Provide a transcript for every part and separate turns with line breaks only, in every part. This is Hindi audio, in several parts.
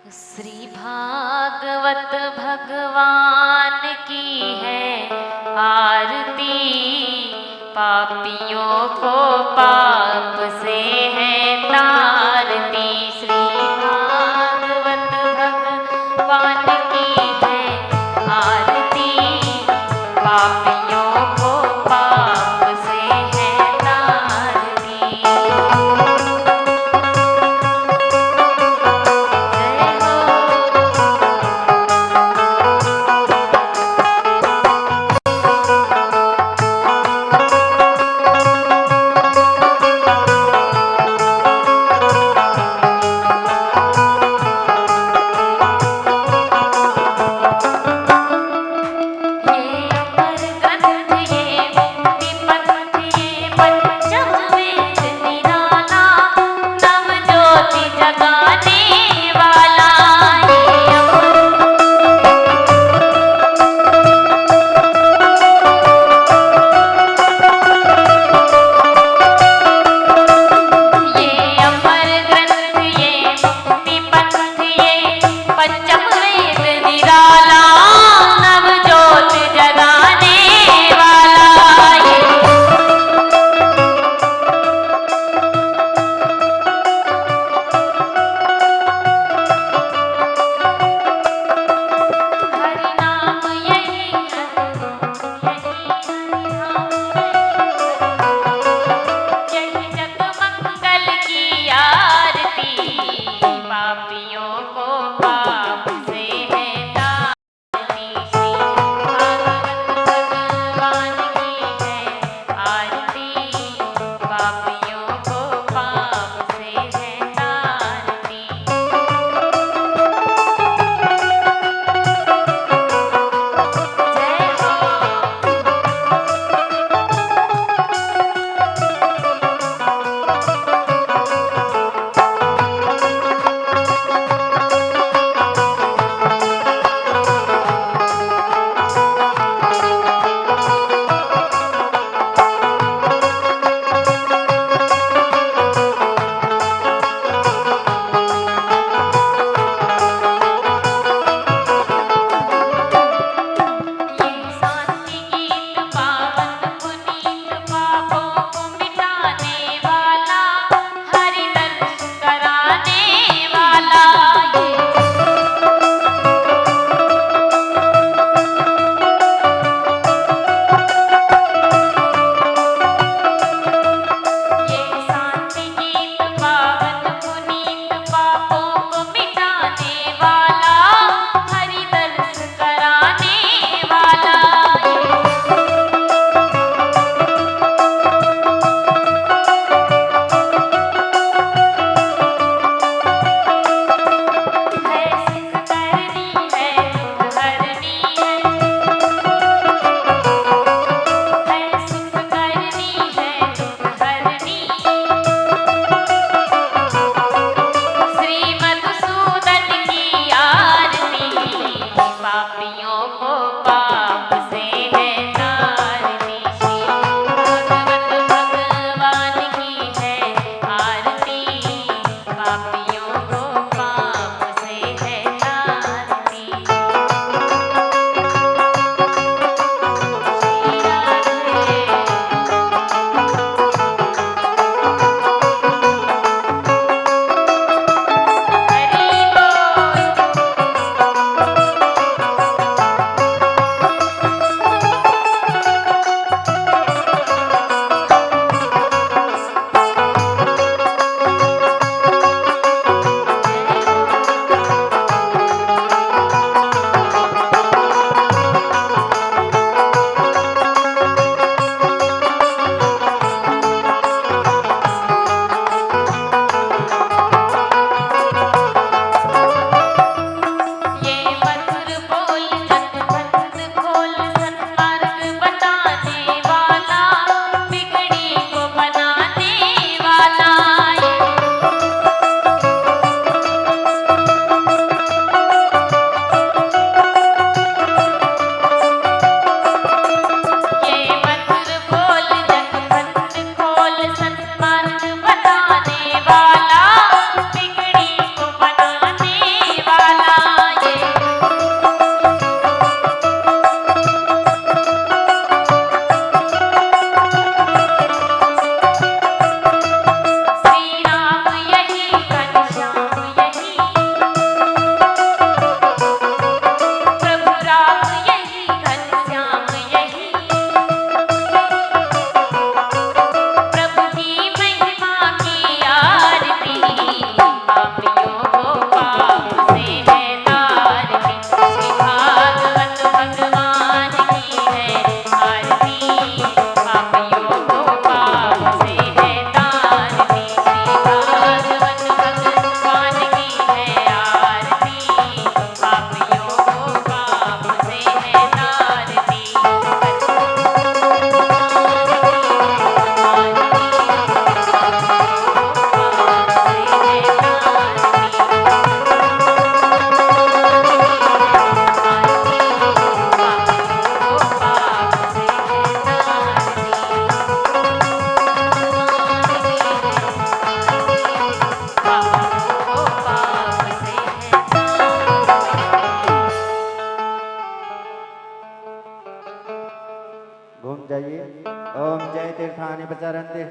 श्री भागवत भगवान की है आरती, पापियों को पाप से है तारती। श्री भागवत भगवान की है आरती, पापियों को पाप से है तारती।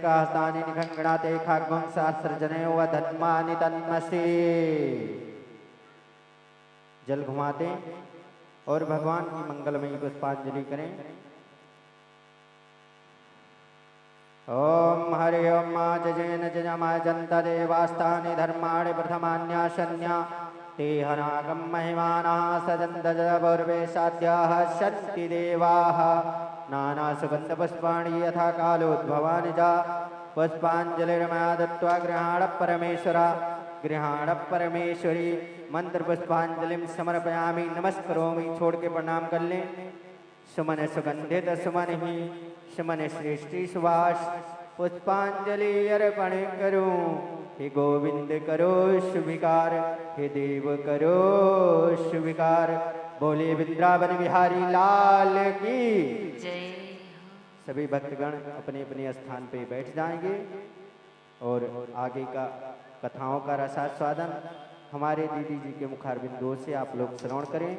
हस्तानि निखङ्गणाते खाग्वं सहस्रजनयो वधन्मानि तन्मसि। जल घुमाते और भगवान की मंगलमयी पुष्पांजलि करें। ओम हरि ओम मा जजेन जजमाजन्त देवास्तानि धर्माणि प्रथमान्याशन्या ते हनागं महिमानः सजन्त जपूर्वे साध्याः सन्ति देवाः नानासुगन्धपुष्पाणि यथा कालोद्भवानि च पुष्पाञ्जलिर्मया दत्त्वा गृहाण परमेश्वरा गृहाण परमेश्वरी। मंत्र पुष्पांजलिं समर्पयामि नमस्करोमि। छोड़ के प्रणाम कर लें। सुमन सुगंधित सुमन ही सुमन सृष्टि सुभाष पुष्पांजलि अर्पण करो। हे गोविंद करो शुभिकार हे देव करो शुभिकार। बोले वृंदावन बिहारी लाल की
जय।
सभी भक्तगण अपने अपने स्थान पे बैठ जाएंगे और आगे का कथाओं का रसास्वादन हमारे दीदी जी के मुखारबिंदों से आप लोग श्रवण करें।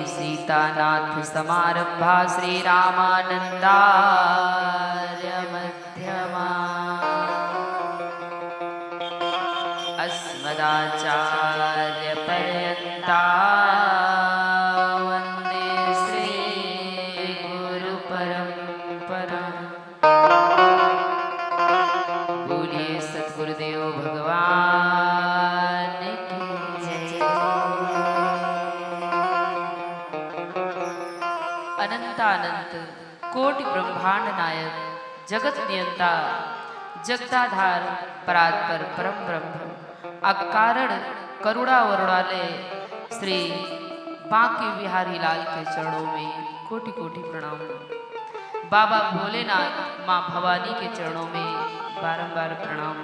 सीतानाथ समारंभा श्री रामानंदार्य मध्यमा अस्मदाचार्य पर्यंता वंदे श्री गुरु परंपरा। बोलिए सद्गुरुदेव भगवान की जय। अनंतानंत कोटि ब्रह्मांड नायक जगत नियंता जगदाधार परात्पर परम ब्रह्म अकारण करुणा वरुणालय श्री बांके बिहारी लाल के चरणों में कोटि कोटि प्रणाम। बाबा भोलेनाथ माँ भवानी के चरणों में बारंबार प्रणाम।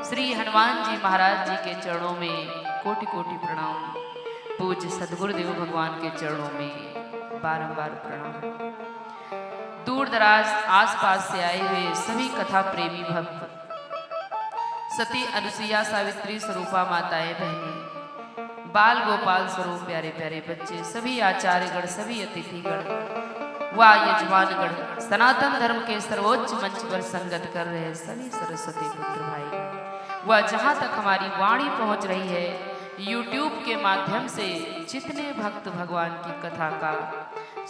श्री हनुमान जी महाराज जी के चरणों में कोटि कोटि प्रणाम। पूज्य सद्गुरुदेव भगवान के चरणों में बारंबार प्रणाम। दूर दराज आसपास से आए हुए सभी कथा प्रेमी भक्त, सती अनुसुईया सावित्री स्वरूपा माताएं बहनें, बाल गोपाल स्वरूप प्यारे प्यारे बच्चे, सभी आचार्यगण, सभी अतिथिगण, वह यजमानगण सनातन धर्म के सर्वोच्च मंच पर संगत कर रहे सभी सरस्वती पुत्र भाई, वह जहाँ तक हमारी वाणी पहुँच रही है, YouTube के माध्यम से जितने भक्त भगवान की कथा का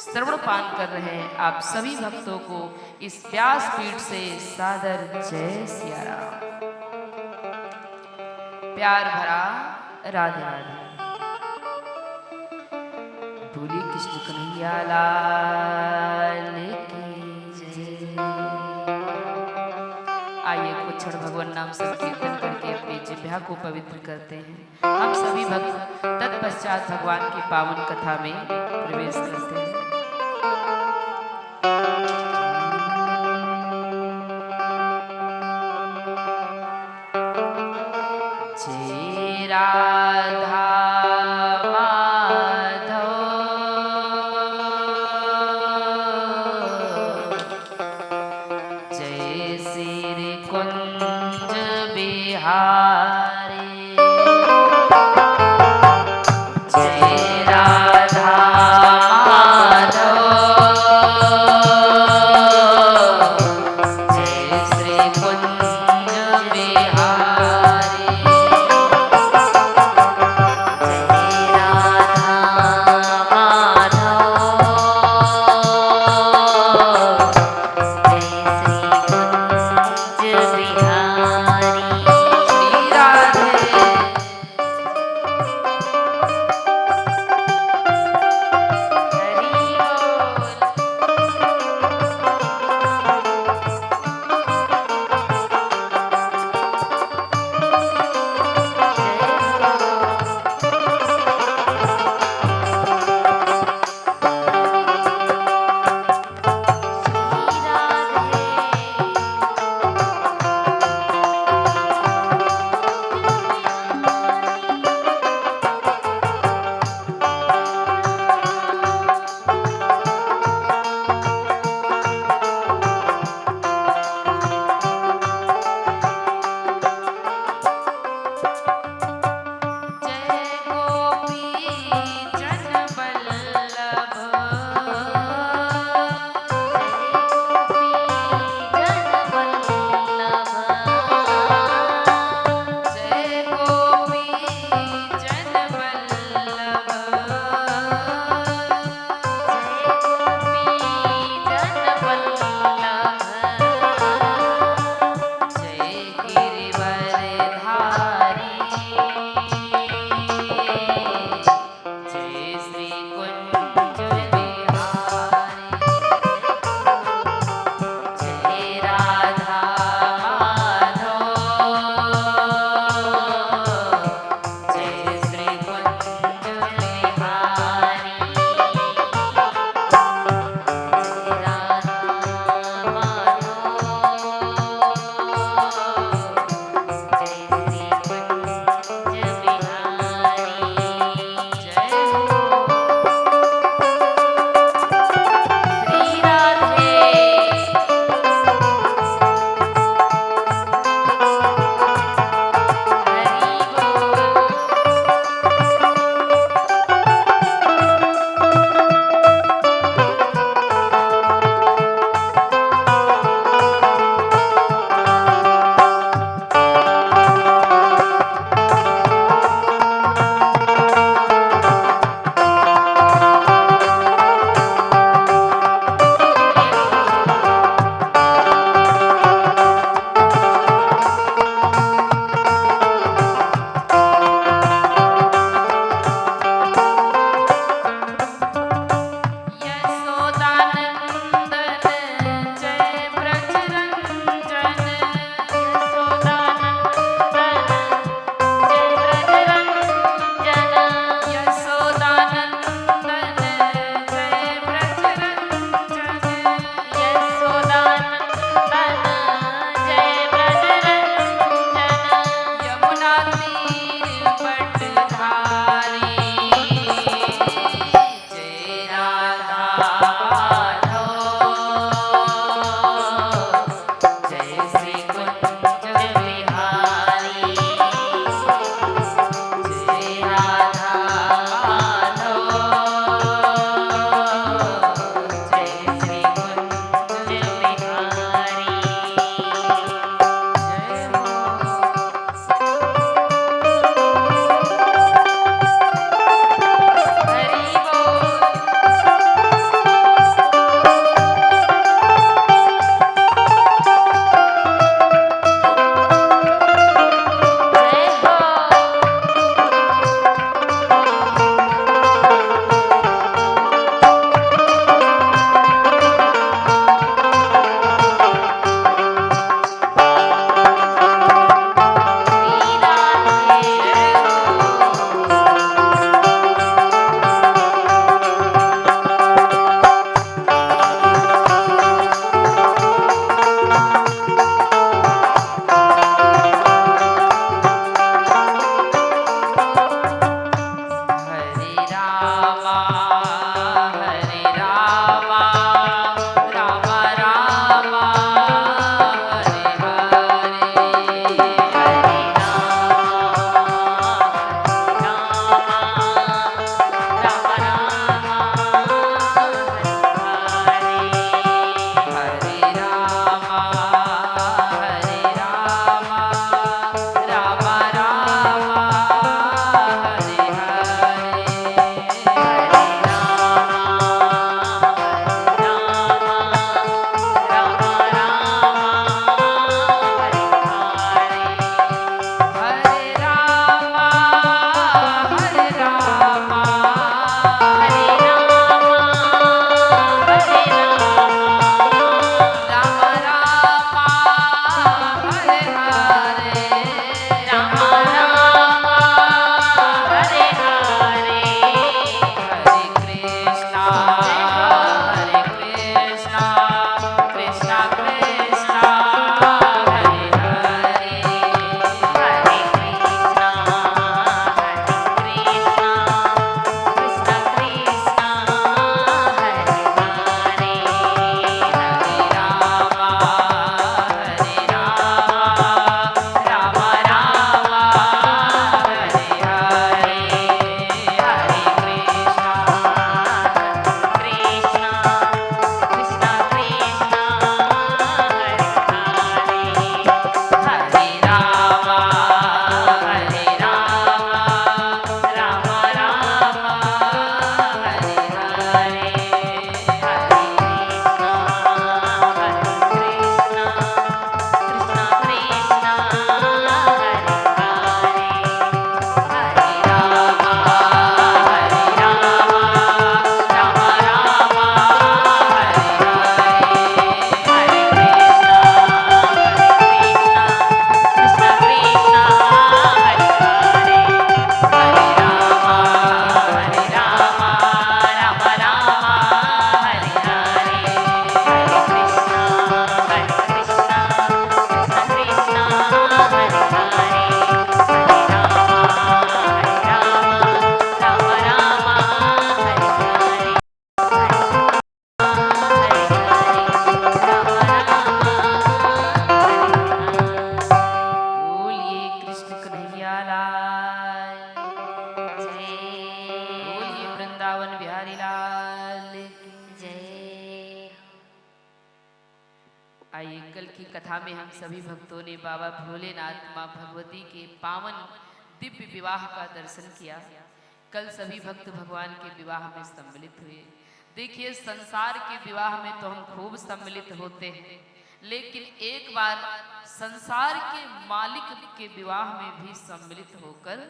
श्रवण पान कर रहे हैं, आप सभी भक्तों को इस व्यासपीठ से सादर जय सिया राम। प्यार भरा राधे राधे। बोली कृष्ण कन्हैया लाल की जय। आइए कुछ क्षण भगवान नाम संकीर्तन करके अपनी जिह्वा को पवित्र करते हैं। हम सभी भक्त तत्पश्चात भगवान की पावन कथा में प्रवेश करते हैं। जय राधा में हम सभी भक्तों ने बाबा भोलेनाथ माँ भगवती के पावन दिव्य विवाह का दर्शन किया। कल सभी भक्त भगवान के विवाह में सम्मिलित हुए। देखिए, संसार के विवाह में तो हम खूब सम्मिलित होते हैं, लेकिन एक बार संसार के मालिक के विवाह में भी सम्मिलित होकर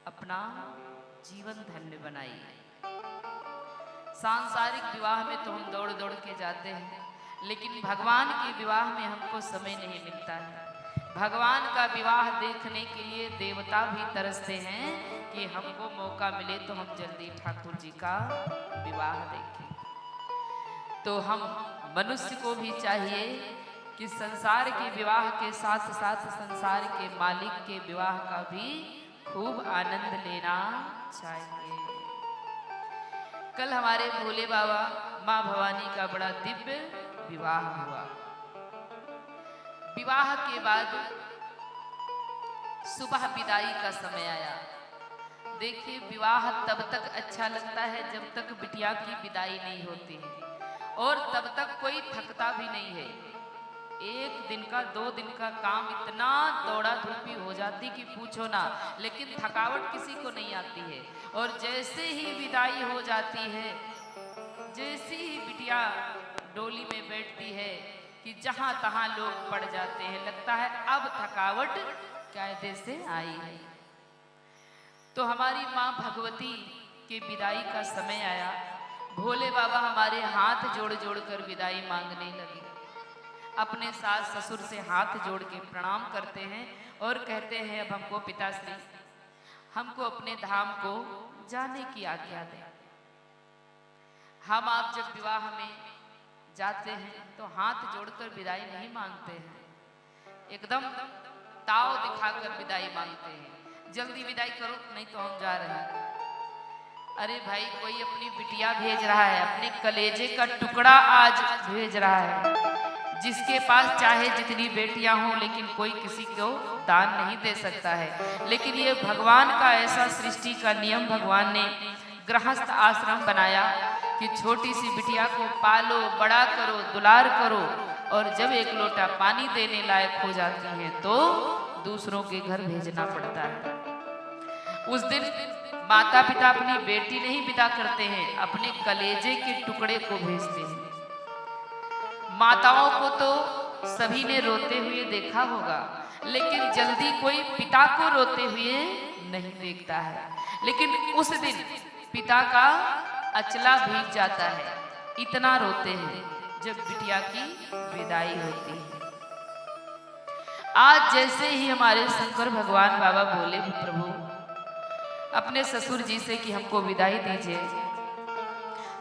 अपना जीवन धन्य बनाइए। सांसारिक विवाह में तो हम दौड़ दौड़ के जाते हैं, लेकिन भगवान के विवाह में हमको समय नहीं मिलता है। भगवान का विवाह देखने के लिए देवता भी तरसते हैं कि हमको मौका मिले तो हम जल्दी ठाकुर जी का विवाह देखें। तो हम मनुष्य को भी चाहिए कि संसार के विवाह के साथ साथ संसार के मालिक के विवाह का भी खूब आनंद लेना चाहिए। कल हमारे भोले बाबा माँ भवानी का बड़ा दिव्य विवाह हुआ। विवाह के बाद सुबह विदाई का समय आया। देखिए, विवाह तब तक अच्छा लगता है जब तक बिटिया की विदाई नहीं होती है, और तब तक कोई थकता भी नहीं है। एक दिन का 2 दिन का काम इतना दौड़ा धूपी हो जाती कि पूछो ना, लेकिन थकावट किसी को नहीं आती है। और जैसे ही विदाई हो जाती है, जैसे ही बिटिया डोली में बैठती है कि जहां तहां लोग पड़ जाते हैं, लगता है अब थकावट कायदे से आई है। तो हमारी माँ भगवती के विदाई का समय आया। भोले बाबा हमारे हाथ जोड़ जोड़ कर विदाई मांगने लगे। अपने सास ससुर से हाथ जोड़ के प्रणाम करते हैं और कहते हैं, अब हमको पिताश्री, हमको अपने धाम को जाने की आज्ञा दें। हम आप जब विवाह में जाते हैं तो हाथ जोड़कर विदाई नहीं मांगते हैं, एकदम ताव दिखाकर विदाई मांगते हैं। जल्दी विदाई करो, नहीं तो हम जा रहे हैं। अरे भाई, कोई अपनी बिटिया भेज रहा है, अपने कलेजे का टुकड़ा आज भेज रहा है, जिसके पास चाहे जितनी बेटियां हों, लेकिन कोई किसी को दान नहीं दे सकता है। लेकिन ये भगवान का ऐसा सृष्टि का नियम, भगवान ने गृहस्थ आश्रम बनाया कि छोटी सी बिटिया को पालो, बड़ा करो, दुलार करो, और जब एक लोटा पानी देने लायक हो जाती हैं तो दूसरों के घर भेजना पड़ता है। उस दिन माता पिता अपनी बेटी नहीं विदा करते हैं, अपने कलेजे के टुकड़े को भेजते हैं। माताओं को तो सभी ने रोते हुए देखा होगा, लेकिन जल्दी कोई पिता को रोते हुए नहीं देखता है। लेकिन उस दिन पिता का अचला भीग जाता है, इतना रोते हैं जब बिटिया की विदाई होती है। आज जैसे ही हमारे शंकर भगवान बाबा बोले प्रभु अपने ससुर जी से कि हमको विदाई दीजिए,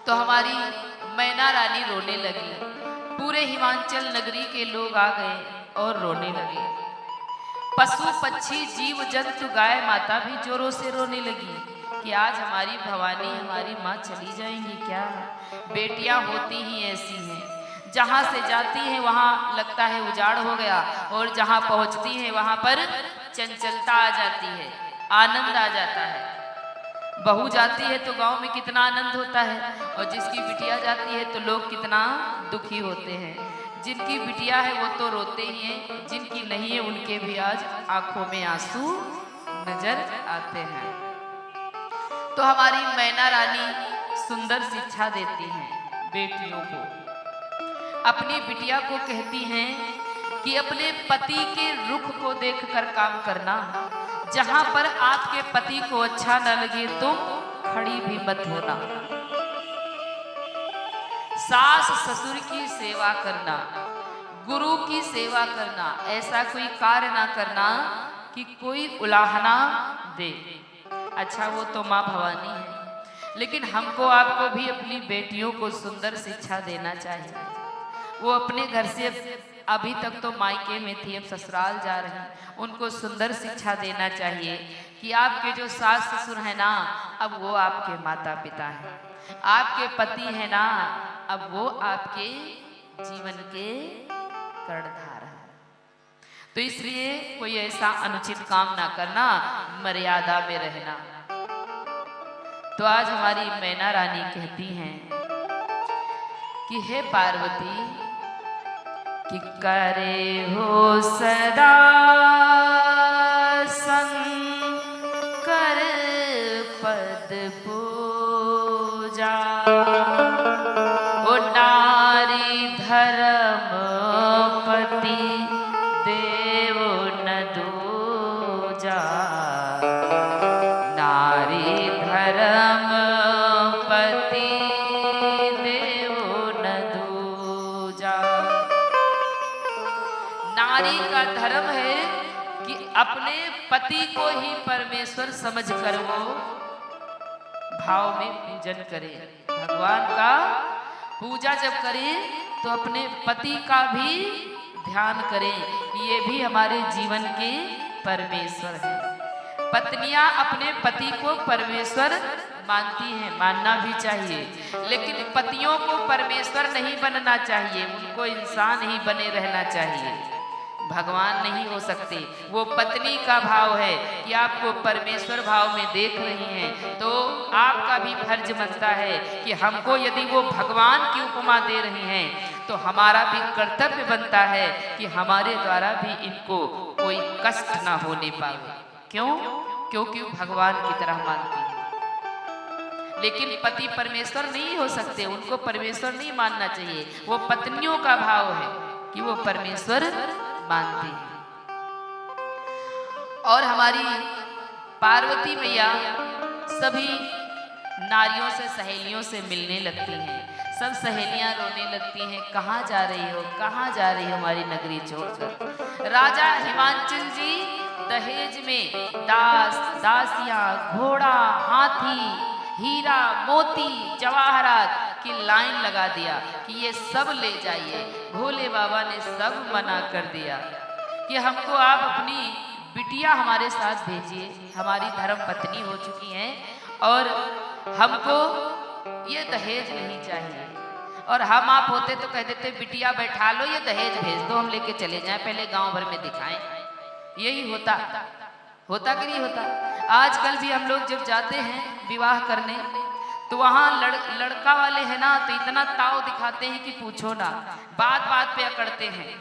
तो हमारी मैना रानी रोने लगी। पूरे हिमाचल नगरी के लोग आ गए और रोने लगे। पशु पक्षी जीव जंतु गाय माता भी जोरों से रोने लगी कि आज हमारी भवानी, हमारी माँ चली जाएंगी क्या। बेटियां होती ही ऐसी हैं, जहाँ से जाती हैं वहाँ लगता है उजाड़ हो गया, और जहाँ पहुँचती हैं वहाँ पर चंचलता आ जाती है, आनंद आ जाता है। बहू जाती है तो गांव में कितना आनंद होता है, और जिसकी बिटिया जाती है तो लोग कितना दुखी होते हैं। जिनकी बिटिया है वो तो रोते ही हैं, जिनकी नहीं है उनके भी आज आंखों में आंसू नजर आते हैं। तो हमारी मैना रानी सुंदर शिक्षा देती हैं बेटियों को। अपनी बिटिया को कहती हैं कि अपने पति के रुख को देखकर काम करना, जहां पर आपके पति को अच्छा न लगे तो खड़ी भी मत होना। सास ससुर की सेवा करना, गुरु की सेवा करना, ऐसा कोई कार्य ना करना कि कोई उलाहना दे। अच्छा, वो तो माँ भवानी है, लेकिन हमको आपको भी अपनी बेटियों को सुंदर शिक्षा देना चाहिए। वो अपने घर से अभी तक तो मायके में थी, अब ससुराल जा रही हैं, उनको सुंदर शिक्षा देना चाहिए कि आपके जो सास ससुर हैं ना, अब वो आपके माता पिता हैं। आपके पति हैं ना, अब वो आपके जीवन के कर्णधार हैं। तो इसलिए कोई ऐसा अनुचित काम ना करना, मर्यादा में रहना। तो आज हमारी मैना रानी कहती हैं कि हे पार्वती, कि करे हो सदा शंकर पद पूजा। ओ नारी धर्म पति देव न दूजा। नारी धर्म पति देव न दूजा। नारी का धर्म है कि अपने पति को ही परमेश्वर समझकर वो भाव में पूजन करे। भगवान का पूजा जब करें तो अपने पति का भी ध्यान करें। ये भी हमारे जीवन के परमेश्वर है। पत्नियां अपने पति को परमेश्वर मानती हैं, मानना भी चाहिए, लेकिन पतियों को परमेश्वर नहीं बनना चाहिए, उनको इंसान ही बने रहना चाहिए, भगवान नहीं हो सकते। वो पत्नी का भाव है कि आपको परमेश्वर भाव में देख रही हैं तो आपका भी फर्ज बनता है कि हमको यदि वो भगवान की उपमा दे रही हैं तो हमारा भी कर्तव्य बनता है कि हमारे द्वारा भी इनको कोई कष्ट ना होने पाए। क्यों? क्योंकि भगवान की तरह मानती है। लेकिन पति परमेश्वर नहीं हो सकते, उनको परमेश्वर नहीं मानना चाहिए। वो पत्नियों का भाव है कि वो परमेश्वर मानती है। और हमारी पार्वती मैया सभी नारियों से, सहेलियों से मिलने लगती हैं। सब सहेलियां रोने लगती हैं, कहाँ जा रही हो, कहाँ जा रही हो हमारी नगरी छोड़कर। राजा हिमांचल जी दहेज में दास, दासियां, घोड़ा, हाथी, हीरा, मोती, जवाहरात की लाइन लगा दिया कि ये सब ले जाइए। भोले बाबा ने सब मना कर दिया कि हमको आप अपनी बिटिया हमारे साथ भेजिए, हमारी धर्म पत्नी हो चुकी हैं और हमको ये दहेज नहीं चाहिए। और हम आप होते तो कह देते बिटिया बैठा लो, ये दहेज भेज दो, हम लेके चले जाएं, पहले गांव भर में दिखाएं। यही होता कि नहीं होता? आजकल भी हम लोग जब जाते हैं विवाह करने तो वहाँ लड़का वाले हैं ना तो इतना ताव दिखाते हैं कि पूछो ना, बात बात पे अकड़ते हैं।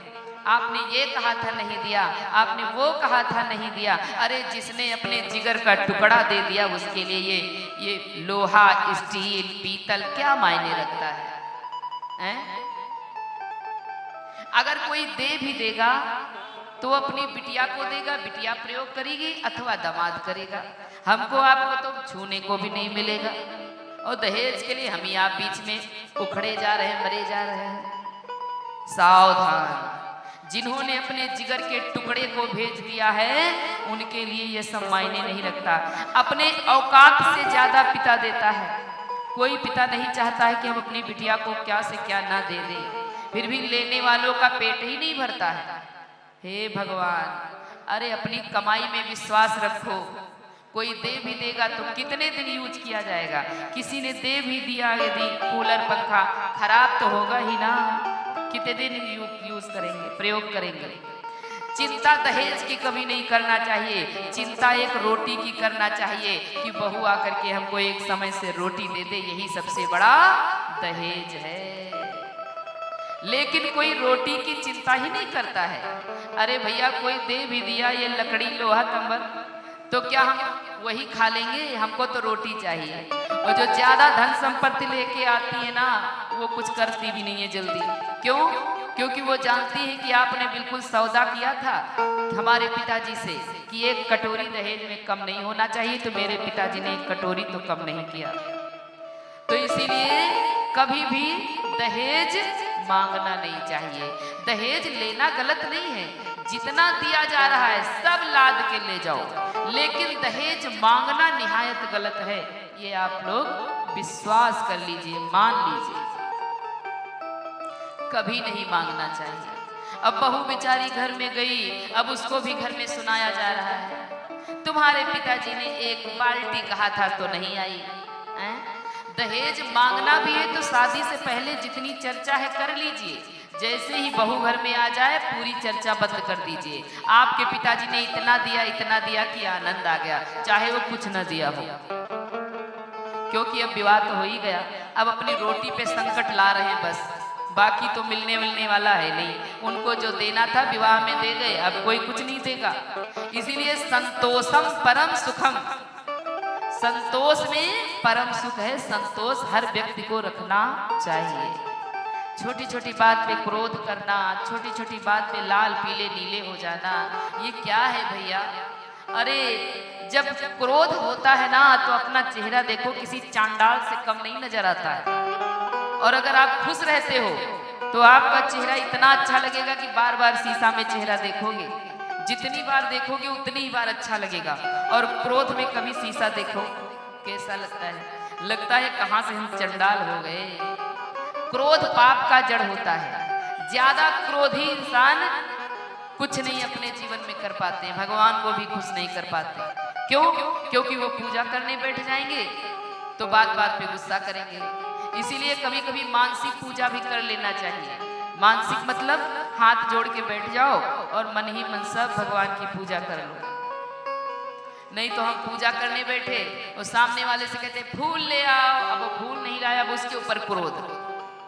आपने ये कहा था नहीं दिया, आपने वो कहा था नहीं दिया। अरे जिसने अपने जिगर का टुकड़ा दे दिया उसके लिए ये लोहा, स्टील, पीतल क्या मायने रखता है? अगर कोई दे भी देगा तो अपनी बिटिया को देगा, बिटिया प्रयोग करेगी अथवा दामाद करेगा। हमको आपको तो छूने को भी नहीं मिलेगा। और दहेज के लिए हम ही आप बीच में उखड़े जा रहे हैं, मरे जा रहे हैं। सावधान, जिन्होंने अपने जिगर के टुकड़े को भेज दिया है उनके लिए ये सब मायने नहीं रखता। अपने औकात से ज्यादा पिता देता है। कोई पिता नहीं चाहता है कि हम अपनी बिटिया को क्या से क्या ना दे दें, फिर भी लेने वालों का पेट ही नहीं भरता है। हे भगवान, अरे अपनी कमाई में विश्वास रखो। कोई दे भी देगा तो कितने दिन यूज किया जाएगा? किसी ने दे भी दिया, यदि कूलर पंखा खराब तो होगा ही ना, कितने दिन यूज करेंगे, प्रयोग करेंगे। चिंता दहेज की कभी नहीं करना चाहिए। चिंता एक रोटी की करना चाहिए कि बहू आकर के हमको एक समय से रोटी दे दे, यही सबसे बड़ा दहेज है। लेकिन कोई रोटी की चिंता ही नहीं करता है। अरे भैया कोई दे भी दिया ये लकड़ी, लोहा, तंबर, तो क्या हम वही खा लेंगे? हमको तो रोटी चाहिए। और जो ज्यादा धन संपत्ति लेके आती है ना वो कुछ करती भी नहीं है जल्दी। क्यों? क्योंकि वो जानती है कि आपने बिल्कुल सौदा किया था हमारे पिताजी से कि एक कटोरी दहेज में कम नहीं होना चाहिए, तो मेरे पिताजी ने एक कटोरी तो कम नहीं किया। तो इसीलिए कभी भी दहेज मांगना नहीं चाहिए। दहेज लेना गलत नहीं है, जितना दिया जा रहा है सब लाद के ले जाओ, लेकिन दहेज मांगना निहायत गलत है। ये आप लोग विश्वास कर लीजिए, मान लीजिए, कभी नहीं मांगना चाहिए। अब बहू बेचारी घर में गई, अब उसको भी घर में सुनाया जा रहा है तुम्हारे पिताजी ने एक बाल्टी कहा था तो नहीं आई। दहेज मांगना भी है तो शादी से पहले जितनी चर्चा है कर लीजिए। जैसे ही बहू घर में आ जाए पूरी चर्चा बंद कर दीजिए। आपके पिताजी ने इतना दिया कि आनंद आ गया, चाहे वो कुछ न दिया हो, क्योंकि अब विवाह तो हो ही गया। अब अपनी रोटी पे संकट ला रहे हैं बस। बाकी तो मिलने वाला है नहीं। उनको जो देना था विवाह में दे गए, अब कोई कुछ नहीं देगा। इसीलिए संतोषम परम सुखम, संतोष में परम सुख है। संतोष हर व्यक्ति को रखना चाहिए। छोटी छोटी बात पे क्रोध करना, छोटी छोटी बात पे लाल पीले नीले हो जाना, ये क्या है भैया? अरे जब क्रोध होता है ना तो अपना चेहरा देखो, किसी चांडाल से कम नहीं नजर आता है। और अगर आप खुश रहते हो तो आपका चेहरा इतना अच्छा लगेगा कि बार बार शीशा में चेहरा देखोगे, जितनी बार देखोगे उतनी ही बार अच्छा लगेगा। और क्रोध में कभी शीशा देखो, कैसा लगता है? लगता है कहां से हम चंडाल हो गए। क्रोध पाप का जड़ होता है। ज्यादा क्रोधी इंसान कुछ नहीं अपने जीवन में कर पाते, भगवान को भी खुश नहीं कर पाते। क्यों? क्योंकि वो पूजा करने बैठ जाएंगे तो बात बात पे गुस्सा करेंगे। इसीलिए कभी कभी मानसिक पूजा भी कर लेना चाहिए। मानसिक मतलब हाथ जोड़ के बैठ जाओ और मन ही मन सब भगवान की पूजा कर लो। नहीं तो हम पूजा करने बैठे और सामने वाले से कहते फूल ले आओ, अब वो फूल नहीं लाया, अब उसके ऊपर क्रोध।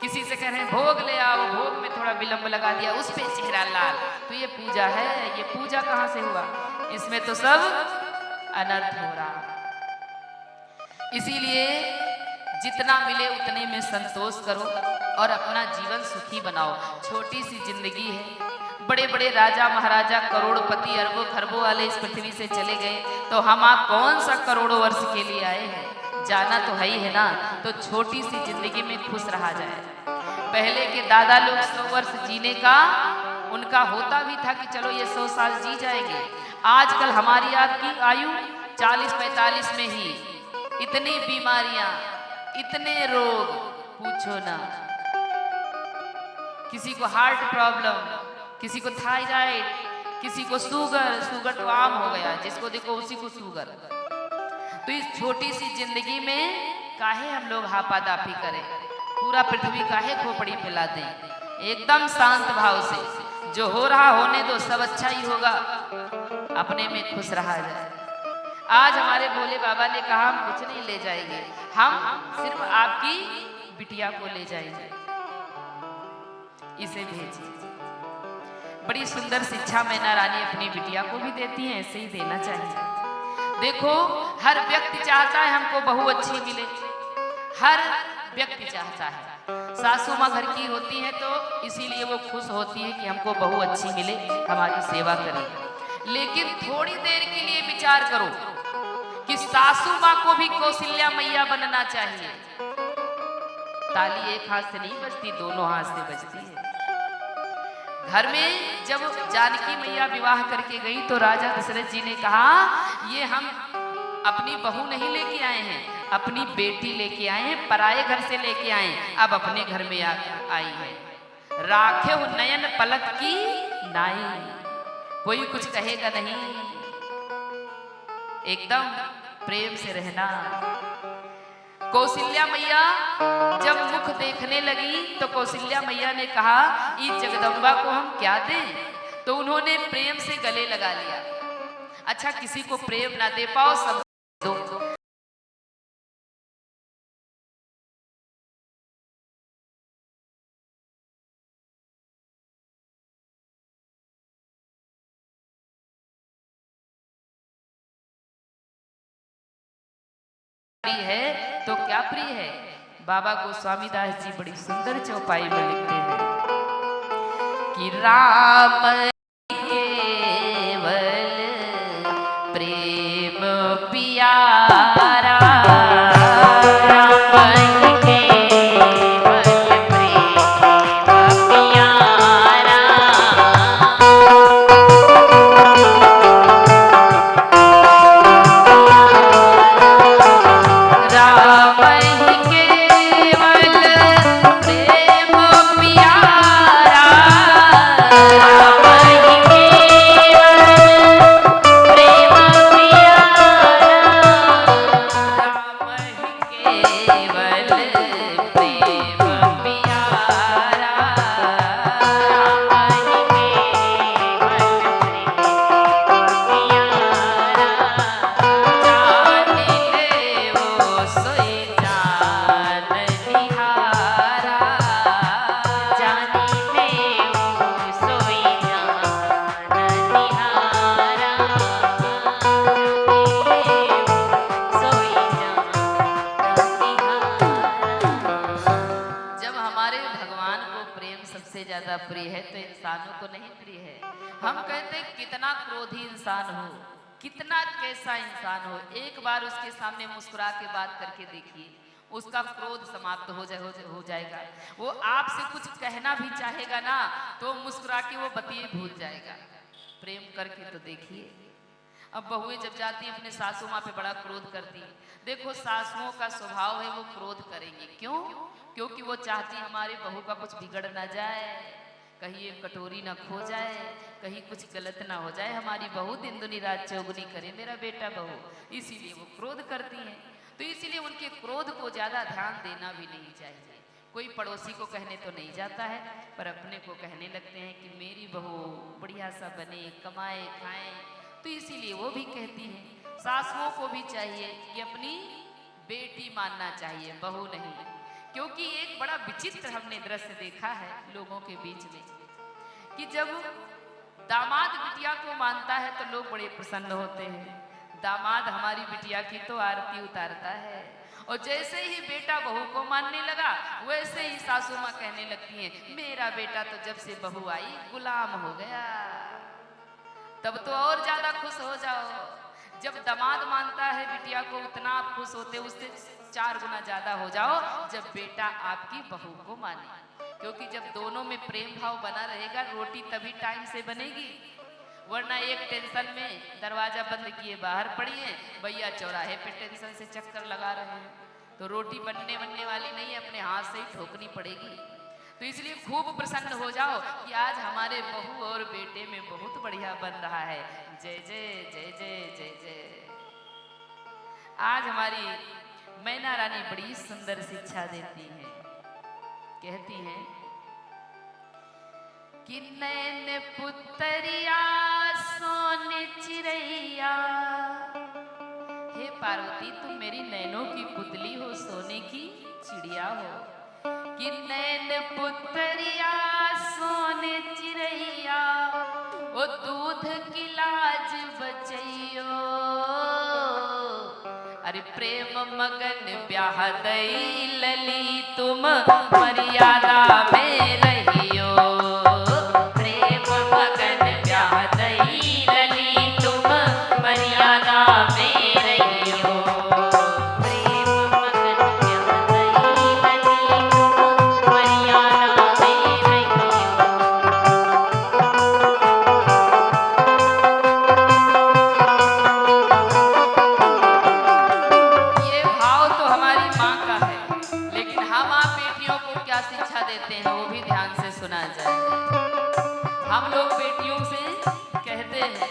किसी से कह रहे हैं भोग ले आओ, भोग में थोड़ा विलंब लगा दिया, उस पे चेहरा लाल। तो ये पूजा है? ये पूजा कहाँ से हुआ? इसमें तो सब अनर्थ हो रहा। इसीलिए जितना मिले उतने में संतोष करो और अपना जीवन सुखी बनाओ। छोटी सी जिंदगी है। बड़े बड़े राजा महाराजा करोड़पति अरबों खरबों वाले इस पृथ्वी से चले गए, तो हम आप कौन सा करोड़ों वर्ष के लिए आए हैं? जाना तो है ही है ना। तो छोटी सी जिंदगी में खुश रहा जाए। पहले के दादा लोग 100 वर्ष जीने का उनका होता भी था कि चलो ये 100 साल जी जाएंगे। आजकल हमारी आपकी आयु 40-45 में ही इतनी बीमारियां, इतने रोग, पूछो ना। किसी को हार्ट प्रॉब्लम, किसी को थायराइड, किसी को शुगर। शुगर तो आम हो गया, जिसको देखो उसी को शुगर। तो इस छोटी सी जिंदगी में काहे हम लोग हापादापी करें? पूरा पृथ्वी काहे खोपड़ी फैला दें? एकदम शांत भाव से जो हो रहा होने दो, सब अच्छा ही होगा। अपने में खुश रहा जाए। आज हमारे भोले बाबा ने कहा हम कुछ नहीं ले जाएंगे, हम सिर्फ आपकी बिटिया को ले जाएंगे, इसे भेजिए। बड़ी सुंदर शिक्षा मैना रानी अपनी बिटिया को भी देती हैं, ऐसे ही देना चाहिए। देखो हर व्यक्ति चाहता है हमको बहू अच्छी मिले, हर व्यक्ति चाहता है। सासू माँ घर की होती है तो इसीलिए वो खुश होती है कि हमको बहू अच्छी मिले, हमारी सेवा करे। लेकिन थोड़ी देर के लिए विचार करो कि सासू माँ को भी कौशल्या मैया बनना चाहिए। ताली एक हाथ से नहीं बजती, दोनों हाथ से बजती है। घर में जब जानकी मैया विवाह करके गई तो राजा दशरथ जी ने कहा ये हम अपनी बहू नहीं लेके आए हैं, अपनी बेटी लेके आए हैं, पराये घर से लेके आए, अब अपने घर में आई है। राखे हो नयन पलक की नाई, कोई कुछ कहेगा नहीं, एकदम प्रेम से रहना। कौशल्या मैया जब मुख देखने लगी तो कौशल्या मैया ने कहा इस जगदम्बा को हम क्या दें? तो उन्होंने प्रेम से गले लगा लिया। अच्छा किसी को प्रेम ना दे पाओ, सब दो। है तो क्या प्रिय है? बाबा गोस्वामी दास जी बड़ी सुंदर चौपाई में लिखते हैं कि राम केवल प्रेम प्यारा,
Bye.
हम कहते हैं कितना क्रोधी इंसान हो, कितना कैसा इंसान हो, एक बार उसके सामने मुस्कुरा के बात करके देखिए, उसका क्रोध समाप्त हो जाएगा। वो आपसे कुछ कहना भी चाहेगा ना तो मुस्कुरा के वो बतिये भूल जाएगा। प्रेम करके तो देखिए। अब बहुएं जब जाती हैं अपने सासू माँ पे बड़ा क्रोध करती हैं। देखो सासुओं का स्वभाव है वो क्रोध करेंगी, क्यों? क्योंकि वो चाहती हमारी बहू का कुछ बिगड़ ना जाए, कहीं एक कटोरी ना खो जाए, कहीं कुछ गलत ना हो जाए, हमारी बहू दिन दुनी रात चौगुनी करे मेरा बेटा बहू, इसीलिए वो क्रोध करती हैं। तो इसीलिए उनके क्रोध को ज्यादा ध्यान देना भी नहीं चाहिए। कोई पड़ोसी को कहने तो नहीं जाता है, पर अपने को कहने लगते हैं कि मेरी बहू बढ़िया सा बने, कमाए खाए, तो इसीलिए वो भी कहती हैं। सासुओं को भी चाहिए कि अपनी बेटी मानना चाहिए, बहू नहीं। क्योंकि एक बड़ा विचित्र हमने दृश्य देखा है लोगों के बीच में कि जब दामाद बिटिया को मानता है तो लोग बड़े प्रसन्न होते हैं। दामाद हमारी बिटिया की तो आरती उतारता है, और जैसे ही बेटा बहू को मानने लगा वैसे ही सासू माँ कहने लगती हैं मेरा बेटा तो जब से बहू आई गुलाम हो गया। तब तो और ज्यादा खुश हो जाओ। जब दामाद मानता है बिटिया को उतना आप खुश होते, उससे 4 गुना ज्यादा हो जाओ जब बेटा आपकी बहू को माने। क्योंकि जब दोनों में प्रेम भाव बना रहेगा रोटी तभी टाइम से बनेगी, वरना एक टेंशन में दरवाजा बंद किए बाहर पड़ी है, भैया चौराहे पे टेंशन से चक्कर लगा रहे हैं, तो रोटी बनने वाली नहीं, अपने हाथ से ही ठोकनी पड़ेगी। तो इसलिए खूब प्रसन्न हो जाओ कि आज हमारे बहू और बेटे में बहुत बढ़िया बन रहा है। जय जय जय जय जय जय। आज हमारी मैना रानी बड़ी सुंदर शिक्षा देती हैं, कहती हैं कि नैन पुतरिया सोन चिड़ैया, हे पार्वती तुम मेरी नैनों की पुतली हो, सोने की चिड़िया हो। कि नैन पुतरिया सोन चिड़ैया, ओ दूध की लाज बचैयो, अरे प्रेम मगन ब्याह दई लली तुम मर्यादा में रहियो, प्रेम मगन ब्याह दई लली तुम मर्यादा में रहियो, प्रेम मगन ब्याह दई लली तुम मर्यादा में रहियो। ये भाव तो हमारी माँ का है, लेकिन हम आप बेटियों को क्या शिक्षा देते हैं वो भी ध्यान से सुना जाए। हम लोग बेटियों से कहते हैं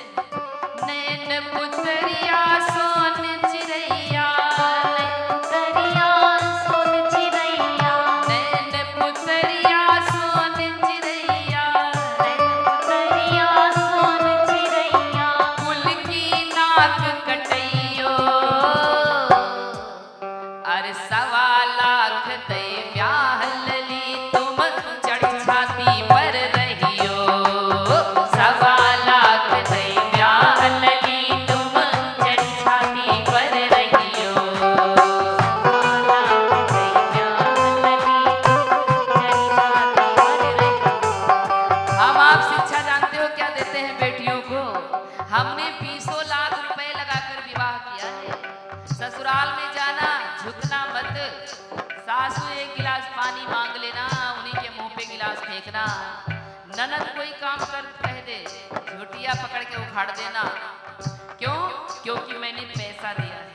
नैन पुतरिया सोन चिड़ैया, पुतरिया सोन चिड़ैया, नैन पुतरिया सोन चिड़ैया, पुतरिया सोन चिड़ैया, कुल की नाक कटैयो, अरे 1.25 लाख दे ब्याह लली तुम चढ़ छाती पर रहियो, 1.25 लाख दे ब्याह लली तुम चढ़ छाती पर रहियो, 1.25 लाख दे ब्याह लली चढ़ छाती पर रहियो। हम आप शिक्षा जानते हो क्या देते हैं बेटियों को? हमने 20 लाख रुपए लगाकर विवाह किया है। ससुराल में जाना, झुकना मत, सासू एक गिलास पानी मांग लेना, उन्हीं के मुंह पे गिलास फेंकना, ननद कोई काम कर कह दे झोटिया पकड़ के उखाड़ देना, क्यों? क्योंकि मैंने पैसा दिया है।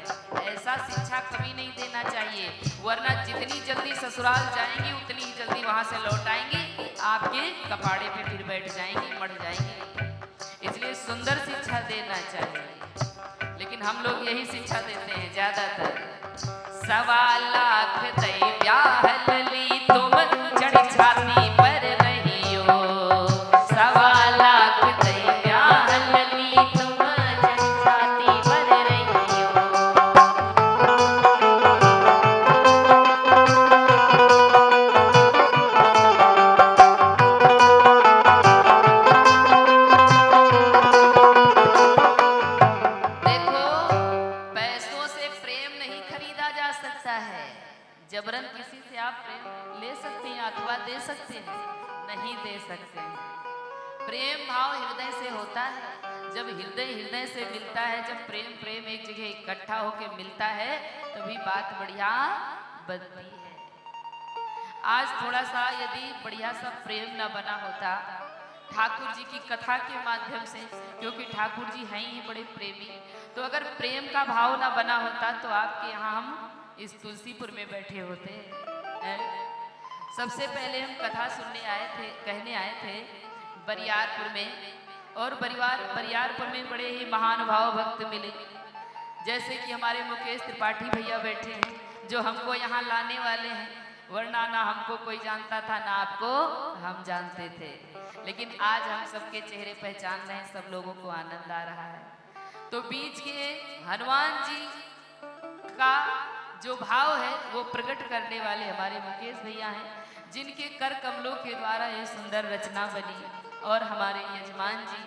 ऐसा शिक्षा कभी नहीं देना चाहिए, वरना जितनी जल्दी ससुराल जाएंगी उतनी ही जल्दी वहां से लौट आएंगी, आपके कपाड़े पे फिर बैठ जाएंगी, मर जाएंगी। इसलिए सुंदर शिक्षा देना चाहिए, लेकिन हम लोग यही शिक्षा देते हैं ज्यादातर, 1.25 लाख दई ब्याह लली तुम चढ़ छाती पर रहियो, 1.25 लाख दई ब्याह लली तुम चढ़ छाती पर रहियो। देखो पैसों से प्रेम नहीं खरीदा जा सकता है, जबरन किसी से आप प्रेम ले सकते हैं अथवा दे सकते हैं, नहीं दे सकते हैं। प्रेम भाव हृदय से होता है। जब हृदय हृदय से मिलता है, जब प्रेम प्रेम एक जगह इकट्ठा होकर मिलता है, तभी बात बढ़िया बनती है। आज थोड़ा सा यदि बढ़िया सा प्रेम न बना होता ठाकुर जी की कथा के माध्यम से, क्योंकि ठाकुर जी हैं ही बड़े प्रेमी, तो अगर प्रेम का भाव न बना होता तो आपके यहाँ हम इस तुलसीपुर में बैठे होते हैं। सबसे पहले हम कथा सुनने आए थे, कहने आए थे बरियारपुर में, और बरियारपुर में बड़े ही महानुभाव भक्त मिले, जैसे कि हमारे मुकेश त्रिपाठी भैया बैठे हैं, जो हमको यहाँ लाने वाले हैं। वरना ना हमको कोई जानता था, ना आपको हम जानते थे, लेकिन आज हम सबके चेहरे पहचान रहे हैं, सब लोगों को आनंद आ रहा है। तो बीच के हनुमान जी का जो भाव है वो प्रकट करने वाले हमारे मुकेश भैया हैं, जिनके कर कमलों के द्वारा ये सुंदर रचना बनी। और हमारे यजमान जी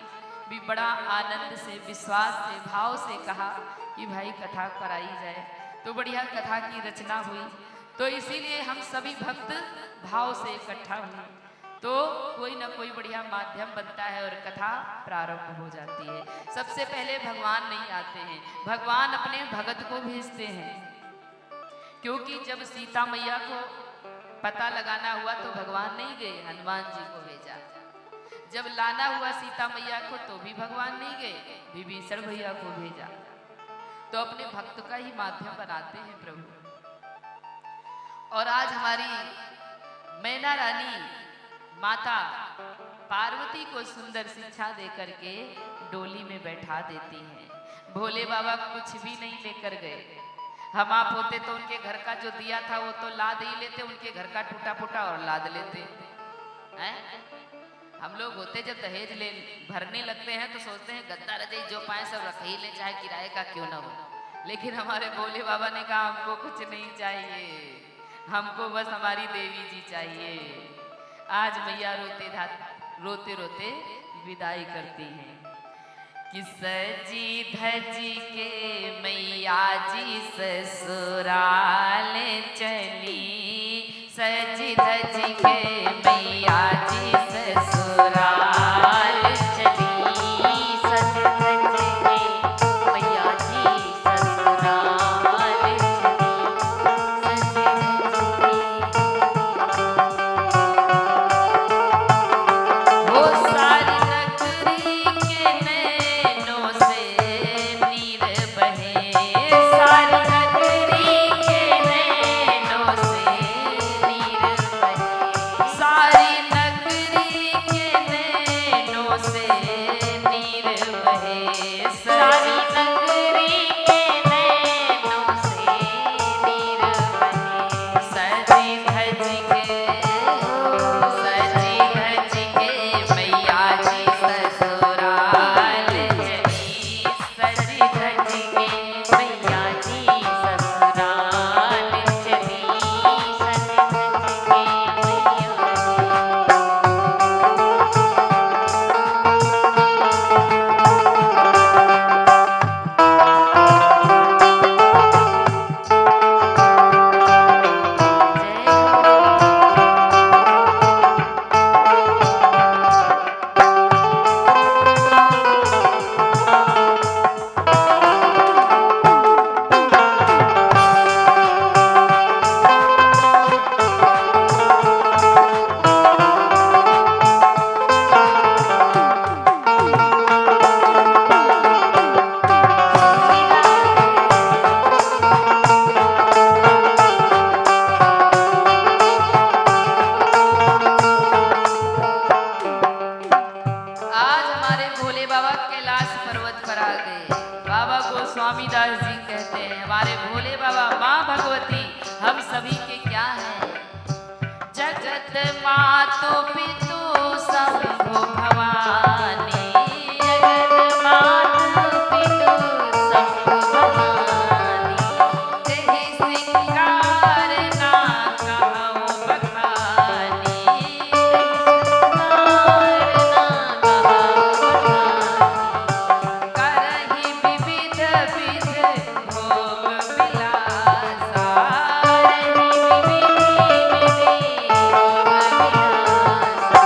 भी बड़ा आनंद से, विश्वास से, भाव से कहा कि भाई कथा कराई जाए, तो बढ़िया कथा की रचना हुई। तो इसीलिए हम सभी भक्त भाव से इकट्ठा हुए, तो कोई ना कोई बढ़िया माध्यम बनता है और कथा प्रारंभ हो जाती है। सबसे पहले भगवान नहीं आते हैं, भगवान अपने भगत को भेजते हैं, क्योंकि जब सीता मैया को पता लगाना हुआ तो भगवान नहीं गए, हनुमान जी को भेजा। जब लाना हुआ सीता मैया को तो भी भगवान नहीं गए, विभीषण भैया को भेजा। तो अपने भक्त का ही माध्यम बनाते हैं प्रभु। और आज हमारी मैना रानी माता पार्वती को सुंदर शिक्षा दे करके डोली में बैठा देती हैं। भोले बाबा कुछ भी नहीं लेकर गए। हम आप होते तो उनके घर का जो दिया था वो तो लाद ही लेते, उनके घर का टूटा फूटा और लाद लेते हैं। हम लोग होते जब दहेज ले भरने लगते हैं तो सोचते हैं गद्दा रजाई जो पाए सब रख ही ले, चाहे किराए का क्यों ना हो। लेकिन हमारे भोले बाबा ने कहा हमको कुछ नहीं चाहिए, हमको बस हमारी देवी जी चाहिए। आज मैया रोते रोते विदाई करती हैं कि सजी धजी के मैया जी ससुराल चली, सजी धजी के मैया जी ससुराल चली, सजी धजी के मैया जी ससुराल चली। वो सारी नगरी के नैनों से नीर बहे, सारी नगरी के नैनों से नीर बहे, सारी नगरी के नैनों से नीर बहे, सारी नगरी के नैनों से नीर बहे। सजी धजी के मैया जी ससुराल चली, सजी धजी के मैया जी ससुराल चली, सजी धजी के मैया आज हमारे भोले बाबा कैलाश पर्वत पर आ गए। बाबा को स्वामीदास जी कहते हैं, हमारे भोले बाबा माँ भगवती हम सभी के क्या हैं। जगत मातु पितु शंभु भवानी, जगत मातु पितु शंभु भवानी, तेहि श्रृंगार ना कहूँ बखानी, करहि विविध विध भोग विलासा, करहि विविध विध भोग विलासा।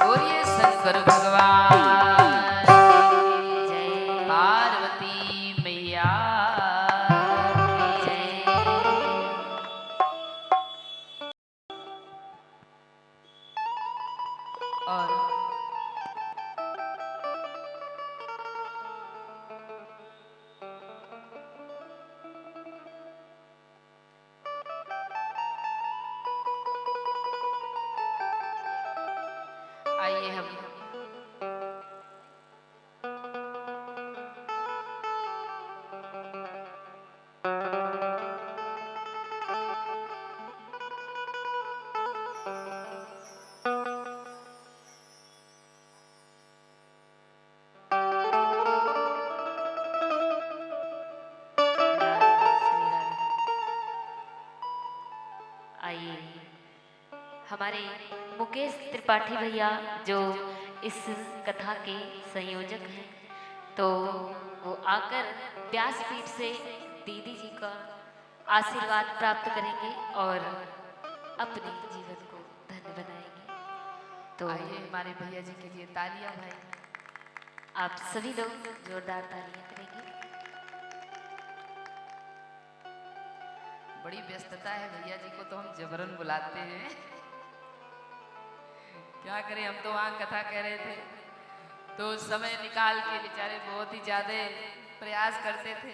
बोलिए शंकर भगवान पार्वती मैया और आइए हम
आइए हमारे मुकेश त्रिपाठी भैया जो इस कथा के संयोजक हैं, तो वो आकर व्यासपीठ से दीदी जी का आशीर्वाद प्राप्त करेंगे और अपने जीवन को धन्य बनाएंगे। तो
आइए हमारे भैया जी के लिए तालियां भाई।
आप सभी लोग जोरदार तालियां करेंगे।
बड़ी व्यस्तता है भैया जी को तो हम जबरन बुलाते हैं। क्या करें, हम तो वहाँ कथा कह रहे थे तो समय निकाल के बेचारे बहुत ही ज्यादा प्रयास करते थे।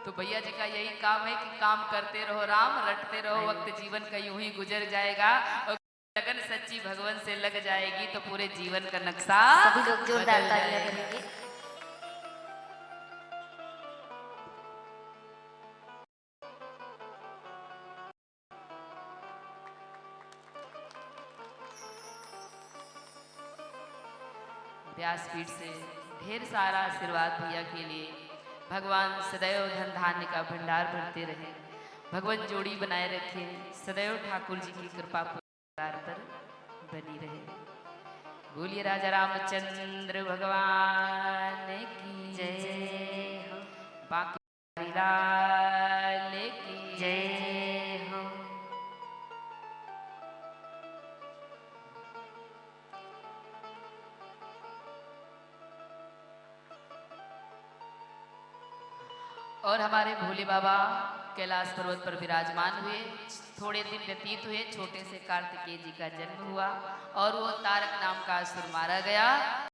तो भैया जी का यही काम है कि काम करते रहो राम, रटते रहो वक्त, जीवन का यूं ही गुजर जाएगा और लगन सच्ची भगवान से लग जाएगी तो पूरे जीवन का नक्शा
सभी लोग जोरदार
बदल
तालियां
जाएगा।
करेंगे।
व्यासपीठ से ढेर सारा आशीर्वाद भैया के लिए। भगवान सदैव धन धान्य का भंडार भरते रहे, भगवान जोड़ी बनाए रखे, सदैव ठाकुर जी की कृपा परिवार पर बनी रहे। बोलिए राजा रामचंद्र भगवान की
जय हो,
बाकी लाल की
जय हो।
और हमारे भोले बाबा कैलाश पर्वत पर विराजमान हुए। थोड़े दिन व्यतीत हुए, छोटे से कार्तिकेय जी का जन्म हुआ और वो तारक नाम का असुर मारा गया।